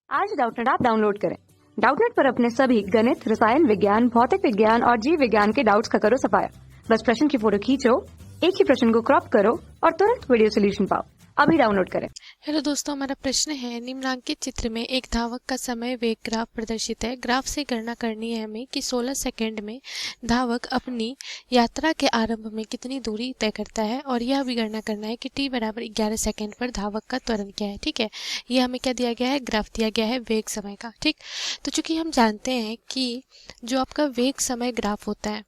आज Doubtnut app download करें। Doubtnut पर अपने सभी गणित, रसायन विज्ञान, भौतिक विज्ञान और जीव विज्ञान के डाउट्स का करो सफाया। बस प्रश्न की फोटो खींचो, एक ही प्रश्न को क्रॉप करो और तुरंत वीडियो सोल्यूशन पाओ। अभी डाउनलोड करें। हेलो दोस्तों, हमारा प्रश्न है निम्नांकित चित्र में एक धावक का समय वेग ग्राफ प्रदर्शित है। ग्राफ से गणना करनी है हमें कि 16 सेकंड में धावक अपनी यात्रा के आरंभ में कितनी दूरी तय करता है और यह भी गणना करना है कि t बराबर 11 सेकंड पर धावक का त्वरण क्या है। ठीक है, ये हमें क्या दिया गया है, ग्राफ दिया गया है वेग समय का। ठीक, तो चूंकि हम जानते हैं कि जो आपका वेग समय ग्राफ होता है,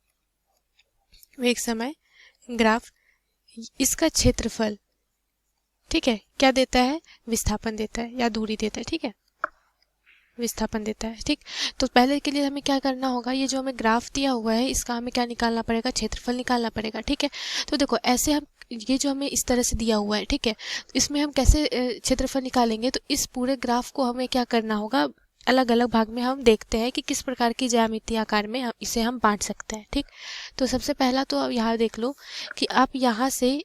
वेग समय ग्राफ, इसका क्षेत्रफल ठीक है क्या देता है, विस्थापन देता है या दूरी देता है। ठीक है, विस्थापन देता है। ठीक, तो पहले के लिए हमें क्या करना होगा, ये जो हमें ग्राफ दिया हुआ है इसका हमें क्या निकालना पड़ेगा, क्षेत्रफल निकालना पड़ेगा। ठीक है, तो देखो ऐसे हम ये जो हमें इस तरह से दिया हुआ है, ठीक है, इसमें हम कैसे क्षेत्रफल निकालेंगे, तो इस पूरे ग्राफ को हमें क्या करना होगा, अलग अलग भाग में हम देखते हैं कि किस प्रकार की ज्यामितीय आकार में इसे हम बांट सकते हैं। ठीक, तो सबसे पहला तो अब यहाँ देख लो कि आप यहाँ से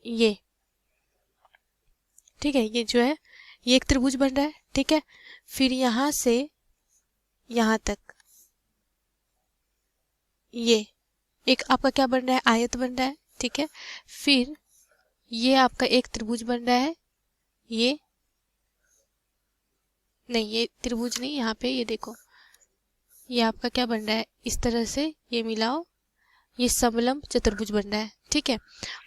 ये, ठीक है, ये जो है ये एक त्रिभुज बन रहा है। ठीक है, फिर यहां से यहां तक ये एक आपका क्या बन रहा है, आयत बन रहा है। ठीक है, फिर ये आपका एक त्रिभुज बन रहा है, ये नहीं, ये त्रिभुज नहीं, यहाँ पे ये देखो ये आपका क्या बन रहा है, इस तरह से ये मिलाओ, ये समलंब चतुर्भुज बन रहा है। ठीक है,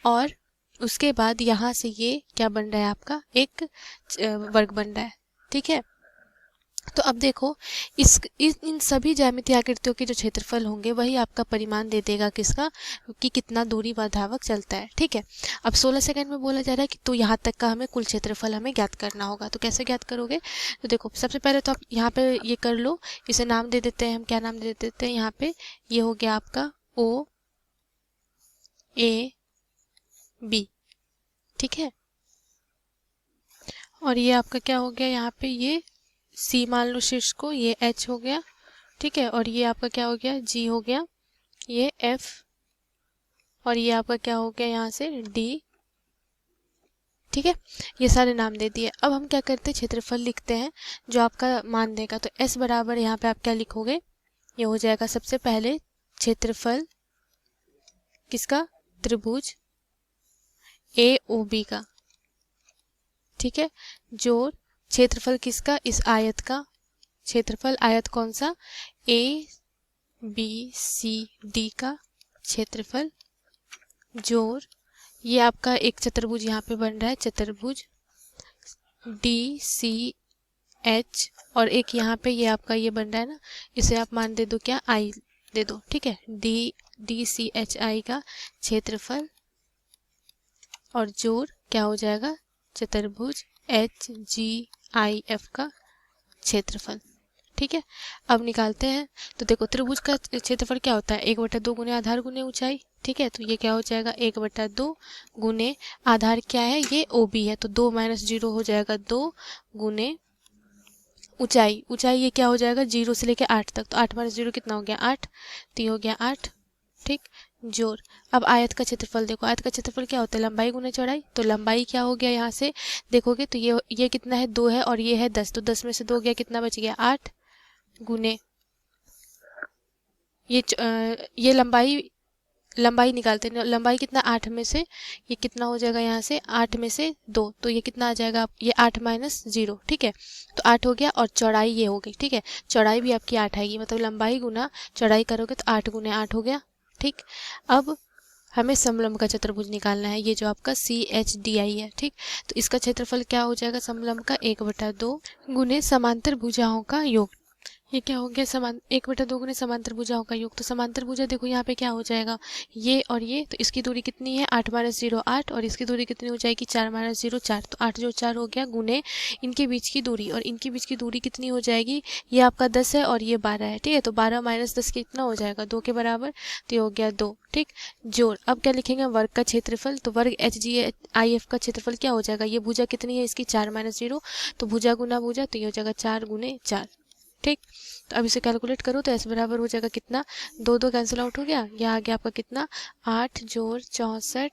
और उसके बाद यहाँ से ये क्या बन रहा है, आपका एक वर्ग बन रहा है। ठीक है, तो अब देखो इन सभी ज्यामितीय आकृतियों के जो क्षेत्रफल होंगे वही आपका परिमाण दे देगा किसका, कि कितना दूरी वह धावक चलता है। ठीक है, अब 16 सेकंड में बोला जा रहा है कि तो यहाँ तक का हमें कुल क्षेत्रफल हमें ज्ञात करना होगा। तो कैसे ज्ञात करोगे, तो देखो सबसे पहले तो आप यहाँ पे ये कर लो, इसे नाम दे देते हैं हम, क्या नाम दे देते हैं यहाँ पे, ये हो गया आपका O A B। ठीक है, और ये आपका क्या हो गया, यहाँ पे ये सी मान लो शीर्ष को, ये H हो गया। ठीक है, और ये आपका क्या हो गया, G हो गया, ये F, और ये आपका क्या हो गया यहाँ से D। ठीक है, ये सारे नाम दे दिए। अब हम क्या करते हैं, क्षेत्रफल लिखते हैं जो आपका मान देगा। तो S बराबर यहाँ पे आप क्या लिखोगे, ये हो जाएगा सबसे पहले क्षेत्रफल किसका, त्रिभुज AOB का। ठीक है, जोड़ क्षेत्रफल किसका, इस आयत का, क्षेत्रफल आयत कौन सा, ABCD का क्षेत्रफल, जोड़ ये आपका एक चतुर्भुज यहाँ पे बन रहा है, चतुर्भुज DCH, और एक यहाँ पे ये आपका ये बन रहा है ना, इसे आप मान दे दो क्या, I दे दो। ठीक है, DCHI का क्षेत्रफल और जोड़ क्या हो जाएगा, चतुर्भुज HGIF का क्षेत्रफल। ठीक है, अब निकालते हैं। तो देखो त्रिभुज का क्षेत्रफल क्या होता है, 1/2 गुने आधार गुने ऊंचाई। ठीक है, तो ये क्या हो जाएगा, 1/2 गुने आधार क्या है, ये OB है, तो 2 - 0 हो जाएगा 2 गुने ऊंचाई, ऊंचाई ये क्या हो जाएगा 0 से लेके 8 तक, तो 8 - 0 कितना हो गया 8, तो ये हो गया 8। ठीक, जोड़ अब आयत का क्षेत्रफल देखो, आयत का क्षेत्रफल क्या होता है, लंबाई गुने चौड़ाई। तो लंबाई क्या हो गया, यहाँ से देखोगे तो ये कितना है 2 है और ये है 10, तो 10 में से 2 गया, कितना बच गया 8 गुने ये लंबाई निकालते हैं, लंबाई कितना 8 में से ये कितना हो जाएगा, यहाँ से 8 में से 2, तो ये कितना आ जाएगा, ये 8 - 0। ठीक है, तो 8 हो गया, और चौड़ाई ये हो गई। ठीक है, चौड़ाई भी आपकी 8 आएगी, मतलब लंबाई गुना चौड़ाई करोगे तो 8 गुने 8 हो गया। ठीक, अब हमें समलंब का चतुर्भुज निकालना है, ये जो आपका CHDI है। ठीक, तो इसका क्षेत्रफल क्या हो जाएगा समलंब का, 1/2 गुने समांतर भुजाओं का योग। ये क्या हो गया, 1/2 गुने समांतर भुजाओं का योग। तो समांतर भुजा देखो यहाँ पे क्या हो जाएगा, ये और ये, तो इसकी दूरी कितनी है 8 - 0 8, और इसकी दूरी कितनी हो जाएगी 4 - 0 4, तो 8 जो 4 हो गया, गुने इनके बीच की दूरी, और इनके बीच की दूरी कितनी हो जाएगी, ये आपका 10 है और ये 12 है। ठीक है, तो 12 - 10 कितना हो जाएगा 2 के बराबर, तो ये हो गया 2। ठीक, जोड़ अब क्या लिखेंगे, वर्ग का क्षेत्रफल, तो वर्ग HGIF का क्षेत्रफल क्या हो जाएगा, ये भुजा कितनी है इसकी 4 - 0, तो भुजा गुना भुजा, तो ये हो जाएगा 4 गुने 4। ठीक, तो अब इसे कैलकुलेट करो तो S बराबर हो जाएगा कितना, 2 कैंसिल आउट हो गया, यह आ गया आपका कितना 8 जोड़ 64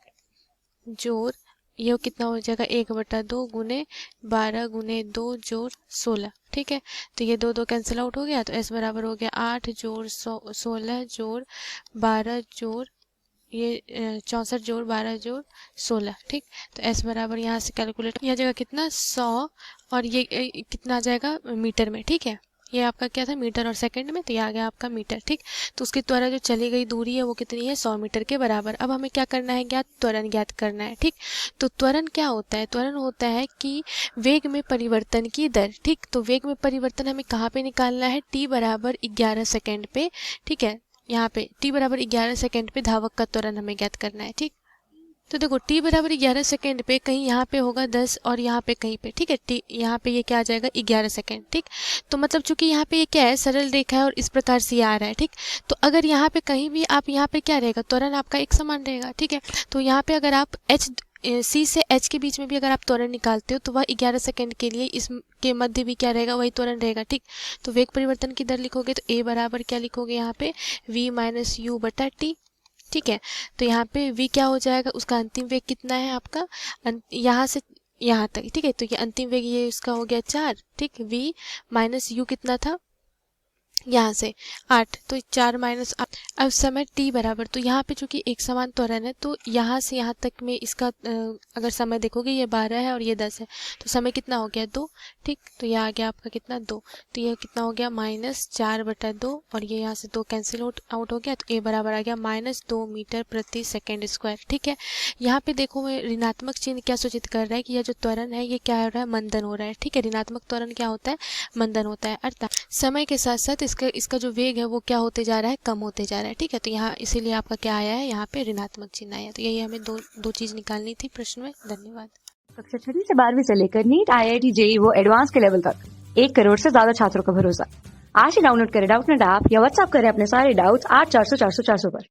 जोड़ ये कितना हो जाएगा 1/2 गुने 12 गुने 2 जोड़ 16, ठीक है। तो ये 2 कैंसिल आउट हो गया, तो s बराबर हो गया 8 जोड़ 16 जोड़ 12 जोड़ ये 64 जोड़ 12 जोड़ 16, ठीक। तो s बराबर यहाँ से कैलकुलेट यह जगह कितना 100 और ये कितना आ जाएगा मीटर में, ठीक है। ये आपका क्या था मीटर और सेकंड में, तो ये आ गया आपका मीटर, ठीक। तो उसके द्वारा जो चली गई दूरी है वो कितनी है 100 मीटर के बराबर। अब हमें क्या करना है ज्ञात, त्वरण ज्ञात करना है, ठीक। तो त्वरण क्या होता है, त्वरण होता है कि वेग में परिवर्तन की दर, ठीक। तो वेग में परिवर्तन हमें कहाँ पे निकालना है, t बराबर 11 सेकेंड पे, ठीक है। यहाँ पे t बराबर 11 सेकेंड पे धावक का त्वरण हमें ज्ञात करना है, ठीक। तो देखो t बराबर 11 सेकेंड पे कहीं यहाँ पे होगा 10 और यहाँ पे कहीं पे, ठीक है। t यहाँ पे ये क्या आ जाएगा 11 सेकेंड, ठीक। तो मतलब चूंकि यहाँ पे ये क्या है सरल रेखा है और इस प्रकार से ये आ रहा है, ठीक। तो अगर यहाँ पे कहीं भी आप यहाँ पे क्या रहेगा त्वरण आपका एक समान रहेगा, ठीक है। तो यहाँ पे अगर आप C से H के बीच में भी अगर आप त्वरण निकालते हो तो वह 11 सेकेंड के लिए इसके मध्य भी क्या रहेगा वही त्वरण रहेगा, ठीक। तो वेग परिवर्तन की दर लिखोगे तो a बराबर क्या लिखोगे यहाँ पे v माइनस u बटा t, ठीक है। तो यहाँ पे v क्या हो जाएगा, उसका अंतिम वेग कितना है आपका यहाँ से यहाँ तक, ठीक है। तो ये अंतिम वेग ये इसका हो गया 4, ठीक। v माइनस u कितना था यहाँ से 8, तो 4 माइनस। अब समय t बराबर, तो यहाँ पे चूंकि एक समान त्वरण है तो यहाँ से यहाँ तक में इसका अगर समय देखोगे ये 12 है और ये 10 है, तो समय कितना हो गया 2, ठीक। तो ये आ गया आपका कितना 2, तो ये कितना हो गया -4/2 और ये यहाँ से 2 कैंसिल आउट हो गया, तो a बराबर आ गया -2 मीटर प्रति सेकेंड स्क्वायर, ठीक है। यहाँ पे देखो मैं ऋणात्मक चिन्ह क्या सूचित कर रहा है कि यह जो त्वरण है ये क्या हो रहा है मंदन हो रहा है, ठीक है। ऋणात्मक त्वरण क्या होता है मंदन होता है, अर्थात समय के साथ साथ इसका जो वेग है वो क्या होते जा रहा है कम होते जा रहा है, ठीक है। तो यहाँ इसीलिए आपका क्या आया है यहाँ पे ऋणात्मक चिन्ह आया। तो यही हमें दो चीज निकालनी थी प्रश्न में। धन्यवाद। कक्षा 6 से 12वीं से लेकर नीट, IIT, JEE वो एडवांस के लेवल तक 1 करोड़ से ज्यादा छात्रों का भरोसा। आज ही डाउनलोड करें डाउटनेट ऐप या व्हाट्सएप करें अपने सारे डाउट्स 8400 400 400 पर।